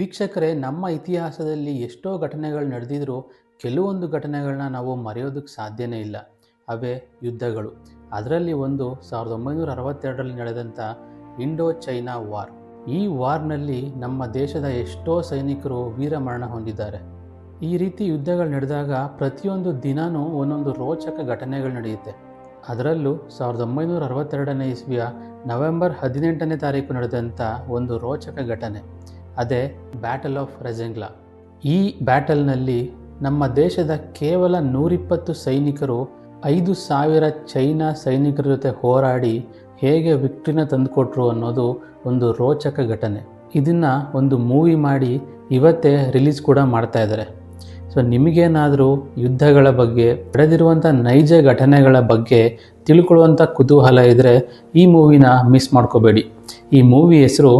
ವೀಕ್ಷಕರೇ, ನಮ್ಮ ಇತಿಹಾಸದಲ್ಲಿ ಎಷ್ಟೋ ಘಟನೆಗಳು ನಡೆದಿದ್ರೂ ಕೆಲವೊಂದು ಘಟನೆಗಳನ್ನ ನಾವು ಮರೆಯೋದಕ್ಕೆ ಸಾಧ್ಯನೇ ಇಲ್ಲ. ಅವೇ ಯುದ್ಧಗಳು. ಅದರಲ್ಲಿ ಒಂದು 1962ರಲ್ಲಿ ನಡೆದಂಥ ಇಂಡೋ ಚೈನಾ ವಾರ್. ಈ ವಾರ್ನಲ್ಲಿ ನಮ್ಮ ದೇಶದ ಎಷ್ಟೋ ಸೈನಿಕರು ವೀರಮರಣ ಹೊಂದಿದ್ದಾರೆ. ಈ ರೀತಿ ಯುದ್ಧಗಳು ನಡೆದಾಗ ಪ್ರತಿಯೊಂದು ದಿನವೂ ಒಂದೊಂದು ರೋಚಕ ಘಟನೆಗಳು ನಡೆಯುತ್ತೆ. ಅದರಲ್ಲೂ 1962ನೇ ಇಸ್ವಿಯ ನವೆಂಬರ್ 18ನೇ ತಾರೀಕು ನಡೆದಂಥ ಒಂದು ರೋಚಕ ಘಟನೆ, ಅದೇ ಬ್ಯಾಟಲ್ ಆಫ್ ರೆಜೆಂಗ್ಲಾ. ಈ ಬ್ಯಾಟಲ್ನಲ್ಲಿ ನಮ್ಮ ದೇಶದ ಕೇವಲ 120 ಸೈನಿಕರು 5,000 ಚೈನಾ ಸೈನಿಕರ ಜೊತೆ ಹೋರಾಡಿ ಹೇಗೆ ವಿಕ್ಟ್ರಿನ ತಂದುಕೊಟ್ರು ಅನ್ನೋದು ಒಂದು ರೋಚಕ ಘಟನೆ. ಇದನ್ನು ಒಂದು ಮೂವಿ ಮಾಡಿ ಇವತ್ತೇ ರಿಲೀಸ್ ಕೂಡ ಮಾಡ್ತಾ ಇದ್ದಾರೆ. ಸೊ ನಿಮಗೇನಾದರೂ ಯುದ್ಧಗಳ ಬಗ್ಗೆ, ನಡೆದಿರುವಂಥ ನೈಜ ಘಟನೆಗಳ ಬಗ್ಗೆ ತಿಳ್ಕೊಳ್ಳುವಂಥ ಕುತೂಹಲ ಇದ್ದರೆ ಈ ಮೂವಿನ ಮಿಸ್ ಮಾಡ್ಕೋಬೇಡಿ. ಈ ಮೂವಿ ಹೆಸರು